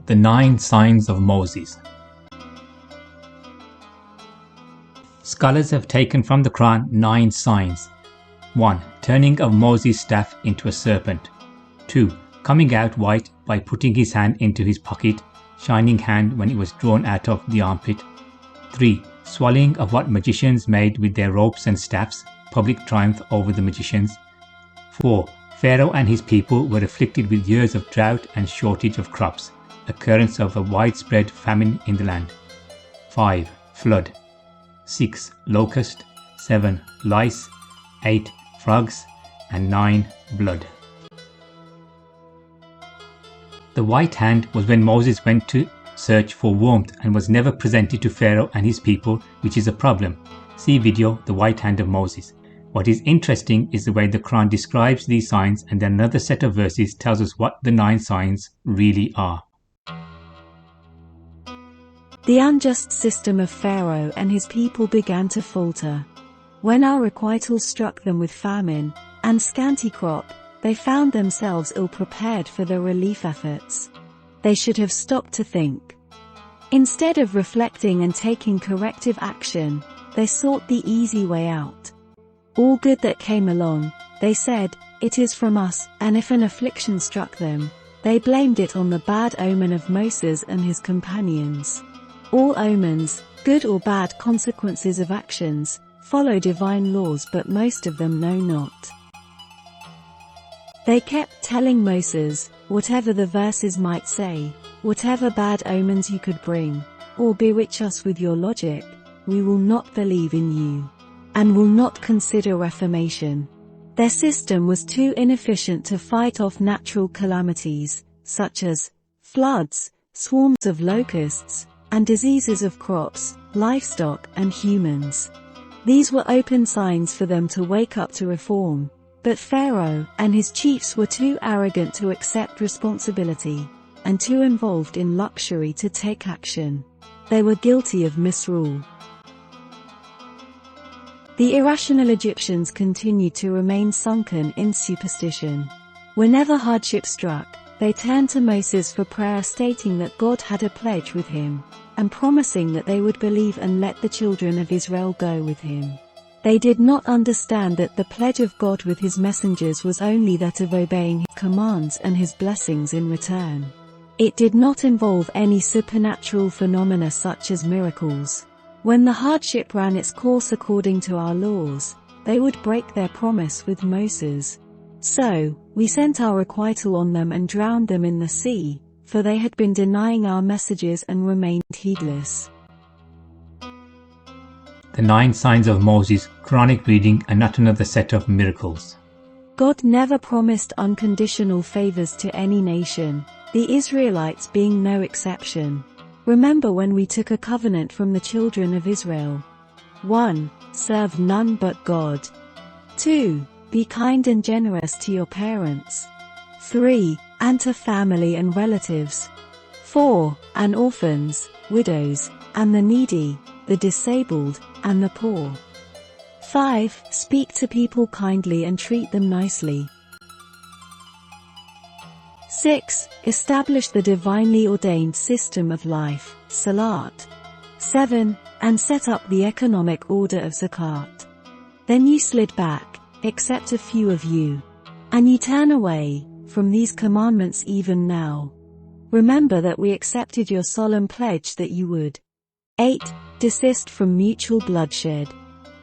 The 9 Signs of Moses. Scholars have taken from the Quran 9 signs. 1. Turning of Moses' staff into a serpent. 2. Coming out white by putting his hand into his pocket, shining hand when it was drawn out of the armpit. 3. Swallowing of what magicians made with their ropes and staffs, public triumph over the magicians. 4. Pharaoh and his people were afflicted with years of drought and shortage of crops, occurrence of a widespread famine in the land. 5. Flood. 6. Locust. 7. Lice. 8. Frogs. And 9. Blood. The white hand was when Moses went to search for warmth and was never presented to Pharaoh and his people, which is a problem. See video The White Hand of Moses. What is interesting is the way the Quran describes these signs, and then another set of verses tells us what the 9 signs really are. The unjust system of Pharaoh and his people began to falter. When our requital struck them with famine and scanty crop, they found themselves ill-prepared for the relief efforts. They should have stopped to think. Instead of reflecting and taking corrective action, they sought the easy way out. All good that came along, they said, it is from us, and if an affliction struck them, they blamed it on the bad omen of Moses and his companions. All omens, good or bad consequences of actions, follow divine laws, but most of them know not. They kept telling Moses, whatever the verses might say, whatever bad omens you could bring, or bewitch us with your logic, we will not believe in you, and will not consider reformation. Their system was too inefficient to fight off natural calamities, such as floods, swarms of locusts, and diseases of crops, livestock, and humans. These were open signs for them to wake up to reform. But Pharaoh and his chiefs were too arrogant to accept responsibility, and too involved in luxury to take action. They were guilty of misrule. The irrational Egyptians continued to remain sunken in superstition. Whenever hardship struck, they turned to Moses for prayer, stating that God had a pledge with him, and promising that they would believe and let the children of Israel go with him. They did not understand that the pledge of God with his messengers was only that of obeying his commands and his blessings in return. It did not involve any supernatural phenomena such as miracles. When the hardship ran its course according to our laws, they would break their promise with Moses. So, we sent our requital on them and drowned them in the sea, for they had been denying our messages and remained heedless. The 9 Signs of Moses, Quranic reading, and not another set of miracles. God never promised unconditional favors to any nation, the Israelites being no exception. Remember when we took a covenant from the children of Israel. 1. Serve none but God. 2. Be kind and generous to your parents. 3. And to family and relatives. 4. And orphans, widows, and the needy, the disabled, and the poor. 5. Speak to people kindly and treat them nicely. 6. Establish the divinely ordained system of life, Salat. 7. And set up the economic order of Zakat. Then you slid back, except a few of you. And you turn away from these commandments even now. Remember that we accepted your solemn pledge that you would. 8. Desist from mutual bloodshed.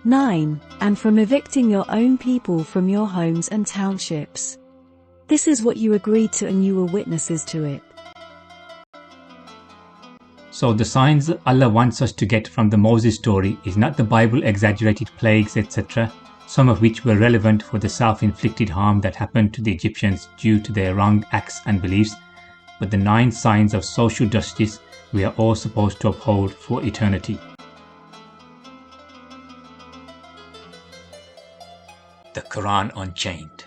9. And from evicting your own people from your homes and townships. This is what you agreed to, and you were witnesses to it. So the signs Allah wants us to get from the Moses story is not the Bible exaggerated plagues, etc., some of which were relevant for the self-inflicted harm that happened to the Egyptians due to their wrong acts and beliefs, but the 9 signs of social justice we are all supposed to uphold for eternity. The Quran Unchained.